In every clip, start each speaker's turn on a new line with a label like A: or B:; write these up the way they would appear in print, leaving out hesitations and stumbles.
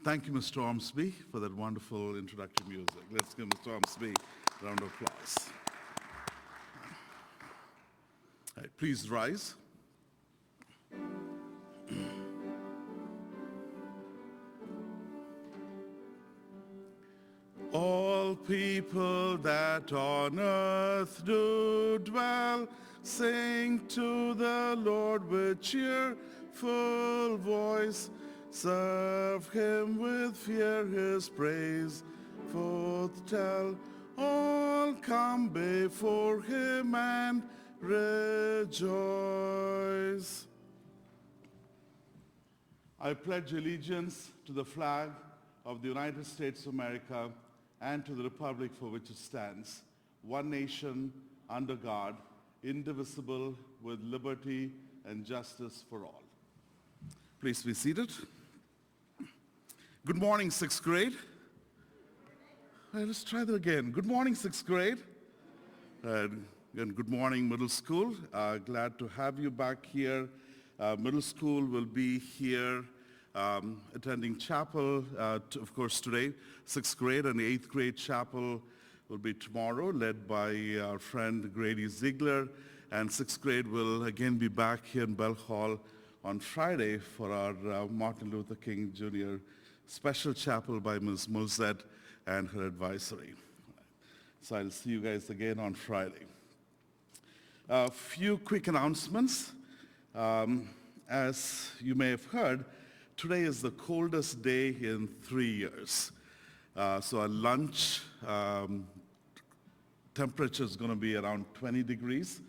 A: Thank you, Mr. Ormsby, for that wonderful introductory music. Let's give Mr. Ormsby a round of applause. All right, please rise. All people that on earth do dwell, sing to the Lord with cheerful voice. Serve him with fear, his praise forth tell. All come before him and rejoice. I pledge allegiance to the flag of the United States of America and to the republic for which it stands, one nation, under God, indivisible, with liberty and justice for all. Please be seated. Good morning, sixth grade. All right, let's try that again. Good morning, sixth grade. And good morning, middle school. Glad to have you back here. Middle school will be here attending chapel, of course, today. Sixth grade and eighth grade chapel will be tomorrow, led by our friend Grady Ziegler. And sixth grade will again be back here in Bell Hall on Friday for our Martin Luther King Jr. special chapel by Ms. Mulzet and her advisory. So I'll see you guys again on Friday. A few quick announcements. As you may have heard, today is the coldest day in 3 years. So our lunch temperature is going to be around 20 degrees.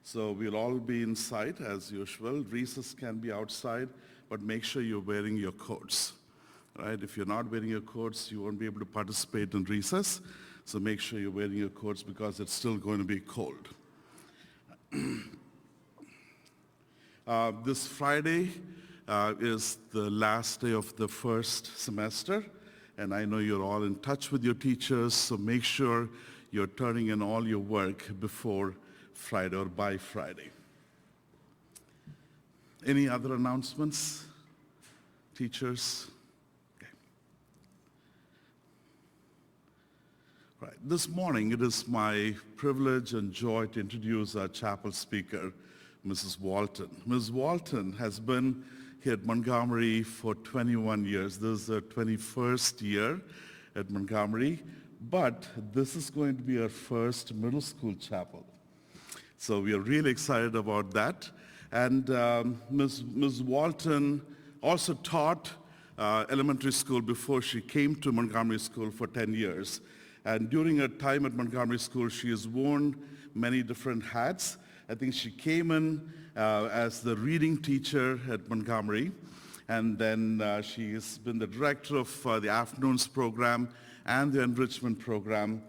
A: So we'll all be inside as usual. Recess can be outside, but make sure you're wearing your coats. Right? If you're not wearing your coats, you won't be able to participate in recess. So make sure you're wearing your coats because it's still going to be cold. This Friday is the last day of the first semester, and I know you're all in touch with your teachers, so make sure you're turning in all your work before Friday or by Friday. Any other announcements, teachers? Okay. Right. This morning, it is my privilege and joy to introduce our chapel speaker, Mrs. Walton. Ms. Walton has been here at Montgomery for 21 years. This is her 21st year at Montgomery, but this is going to be her first middle school chapel. So we are really excited about that. And Ms. Walton also taught elementary school before she came to Montgomery School for 10 years. And during her time at Montgomery School, she has worn many different hats. I think she came in as the reading teacher at Montgomery, and then she's been the director of the afternoons program and the enrichment program.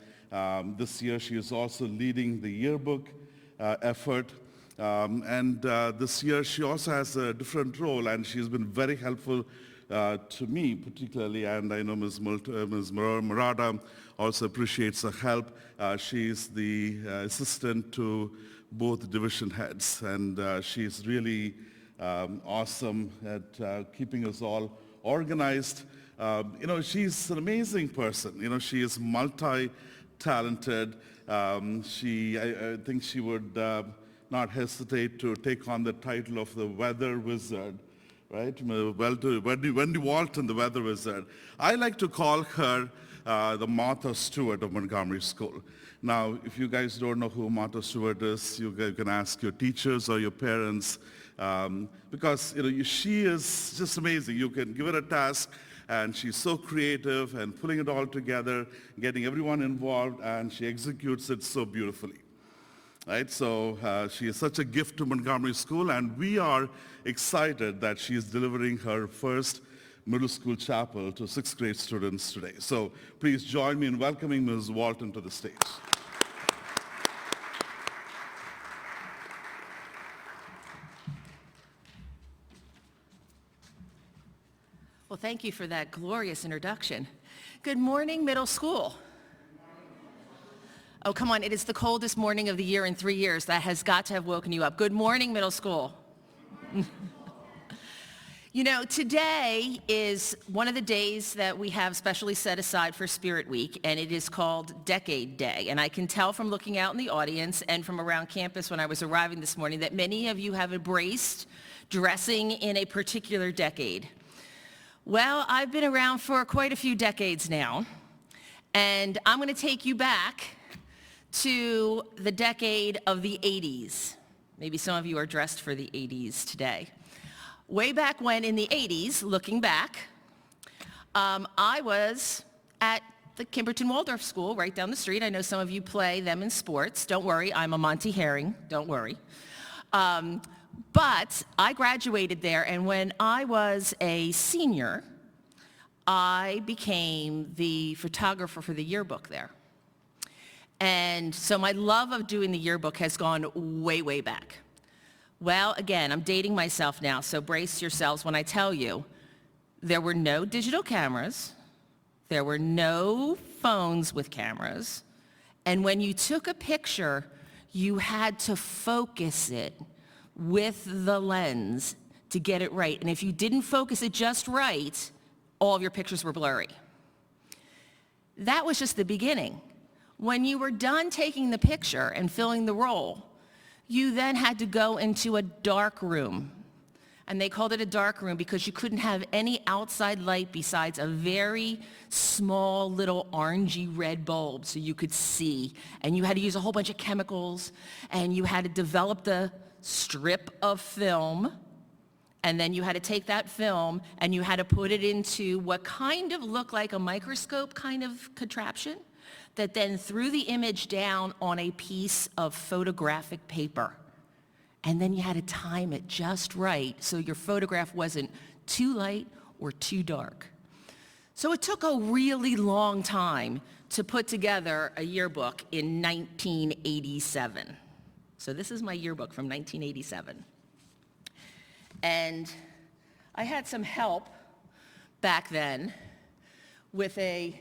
A: This year she is also leading the yearbook effort, and this year she also has a different role, and she's been very helpful to me particularly, and I know Ms. Murata also appreciates her help. She's the assistant to both division heads, and she's really awesome at keeping us all organized. She's an amazing person. She is multi-talented. I think she would not hesitate to take on the title of the weather wizard, right? Wendy Walton, the weather wizard. I like to call her the Martha Stewart of Montgomery School. Now, if you guys don't know who Martha Stewart is, you can ask your teachers or your parents, because she is just amazing. You can give her a task, and she's so creative and pulling it all together, getting everyone involved, and she executes it so beautifully. Right? So she is such a gift to Montgomery School, and we are excited that she is delivering her first middle school chapel to sixth grade students today. So please join me in welcoming Ms. Walton to the stage.
B: Well, thank you for that glorious introduction. Good morning, middle school. Oh, come on, it is the coldest morning of the year in 3 years. That has got to have woken you up. Good morning, middle school. You know, today is one of the days that we have specially set aside for Spirit Week, and it is called Decade Day. And I can tell from looking out in the audience and from around campus when I was arriving this morning that many of you have embraced dressing in a particular decade. Well, I've been around for quite a few decades now, and I'm going to take you back to the decade of the 80s. Maybe some of you are dressed for the 80s today. Way back when in the 80s, looking back, I was at the Kimberton Waldorf School right down the street. I know some of you play them in sports. Don't worry, I'm a Monty Herring. Don't worry. But I graduated there, and when I was a senior, I became the photographer for the yearbook there. And so my love of doing the yearbook has gone way, way back. Well, again, I'm dating myself now, so brace yourselves when I tell you, there were no digital cameras, there were no phones with cameras, and when you took a picture, you had to focus it with the lens to get it right. And if you didn't focus it just right, all of your pictures were blurry. That was just the beginning. When you were done taking the picture and filling the role, you then had to go into a dark room. And they called it a dark room because you couldn't have any outside light besides a very small little orangey red bulb so you could see. And you had to use a whole bunch of chemicals, and you had to develop the strip of film, and then you had to take that film and you had to put it into what kind of looked like a microscope kind of contraption that then threw the image down on a piece of photographic paper. And then you had to time it just right so your photograph wasn't too light or too dark. So it took a really long time to put together a yearbook in 1987. So this is my yearbook from 1987. And I had some help back then with a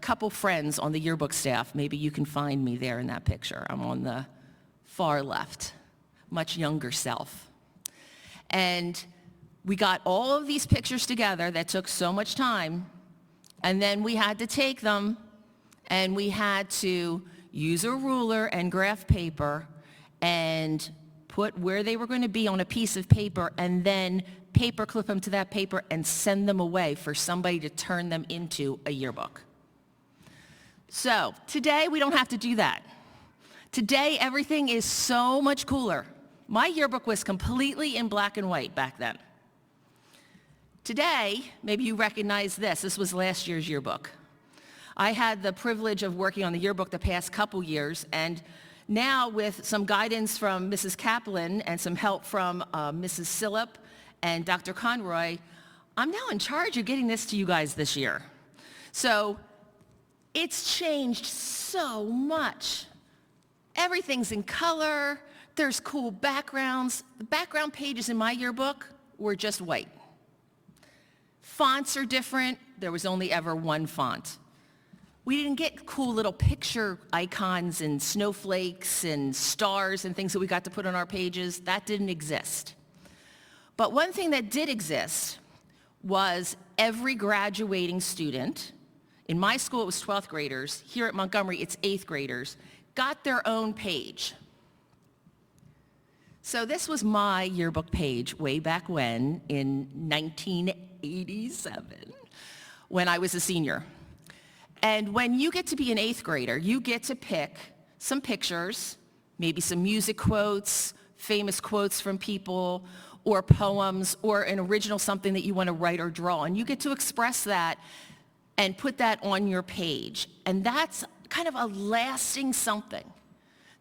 B: couple friends on the yearbook staff. Maybe you can find me there in that picture. I'm on the far left, much younger self. And we got all of these pictures together that took so much time, and then we had to take them and we had to use a ruler and graph paper and put where they were going to be on a piece of paper and then paper clip them to that paper and send them away for somebody to turn them into a yearbook. So today we don't have to do that. Today everything is so much cooler. My yearbook was completely in black and white back then. Today, maybe you recognize this. This was last year's yearbook. I had the privilege of working on the yearbook the past couple years, and now with some guidance from Mrs. Kaplan and some help from Mrs. Sillip and Dr. Conroy, I'm now in charge of getting this to you guys this year. So it's changed so much. Everything's in color. There's cool backgrounds. The background pages in my yearbook were just white. Fonts are different. There was only ever one font. We didn't get cool little picture icons and snowflakes and stars and things that we got to put on our pages. That didn't exist. But one thing that did exist was every graduating student, in my school it was 12th graders, here at Montgomery it's 8th graders, got their own page. So this was my yearbook page way back when, in 1987, when I was a senior. And when you get to be an 8th grader, you get to pick some pictures, maybe some music quotes, famous quotes from people, or poems, or an original something that you want to write or draw. And you get to express that and put that on your page. And that's kind of a lasting something.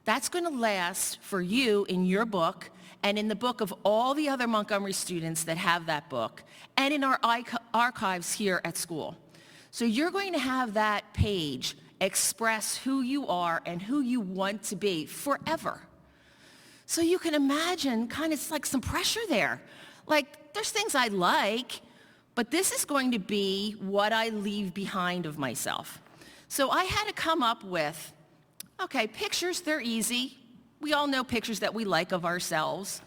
B: That's going to last for you in your book and in the book of all the other Montgomery students that have that book, and in our archives here at school. So you're going to have that page express who you are and who you want to be forever. So you can imagine kind of like some pressure there. Like, there's things I like, but this is going to be what I leave behind of myself. So I had to come up with Okay, pictures, they're easy. We all know pictures that we like of ourselves.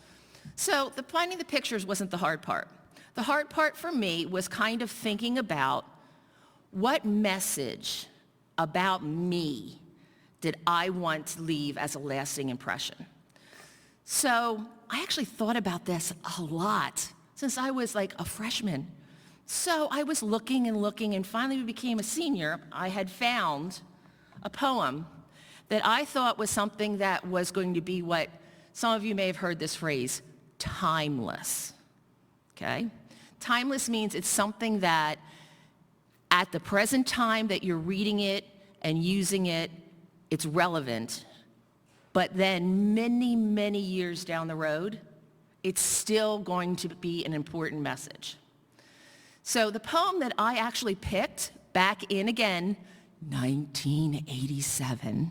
B: So finding the pictures wasn't the hard part. The hard part for me was kind of thinking about what message about me did I want to leave as a lasting impression. So I actually thought about this a lot since I was like a freshman. So I was looking, and finally became a senior. I had found a poem that I thought was something that was going to be what some of you may have heard this phrase, timeless. Okay? Timeless means it's something that at the present time that you're reading it and using it, it's relevant. But then many, many years down the road, it's still going to be an important message. So the poem that I actually picked back in, again, 1987,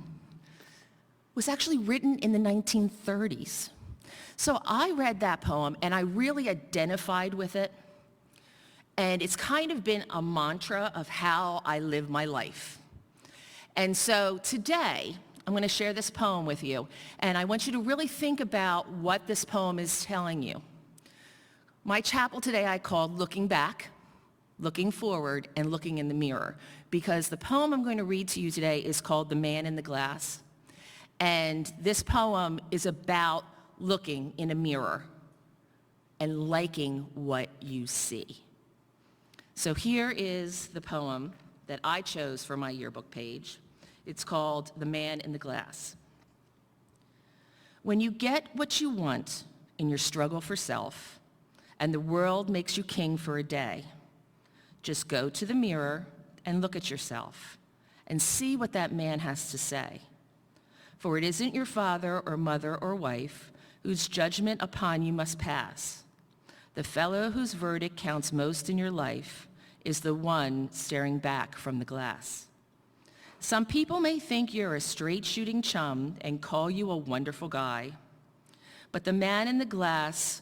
B: was actually written in the 1930s. So I read that poem and I really identified with it. And it's kind of been a mantra of how I live my life. And so today, I'm going to share this poem with you. And I want you to really think about what this poem is telling you. My chapel today I called Looking Back, Looking Forward, and Looking in the Mirror. Because the poem I'm going to read to you today is called The Man in the Glass. And this poem is about looking in a mirror and liking what you see. So here is the poem that I chose for my yearbook page. It's called The Man in the Glass. When you get what you want in your struggle for self, and the world makes you king for a day, just go to the mirror and look at yourself and see what that man has to say. For it isn't your father or mother or wife whose judgment upon you must pass. The fellow whose verdict counts most in your life is the one staring back from the glass. Some people may think you're a straight-shooting chum and call you a wonderful guy. But the man in the glass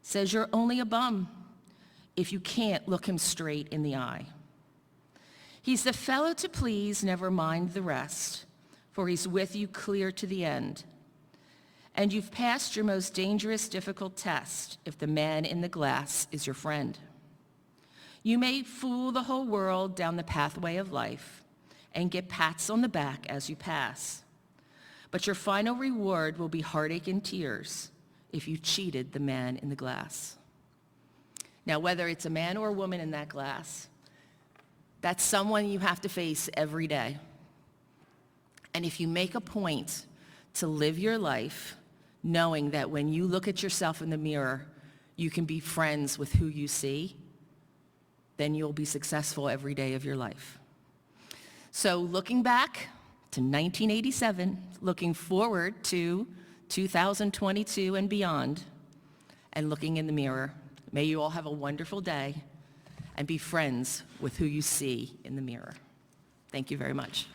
B: says you're only a bum if you can't look him straight in the eye. He's the fellow to please, never mind the rest, for he's with you clear to the end. And you've passed your most dangerous, difficult test if the man in the glass is your friend. You may fool the whole world down the pathway of life and get pats on the back as you pass. But your final reward will be heartache and tears if you cheated the man in the glass. Now, whether it's a man or a woman in that glass, that's someone you have to face every day. And if you make a point to live your life knowing that when you look at yourself in the mirror, you can be friends with who you see, then you'll be successful every day of your life. So looking back to 1987, looking forward to 2022 and beyond, and looking in the mirror, may you all have a wonderful day and be friends with who you see in the mirror. Thank you very much.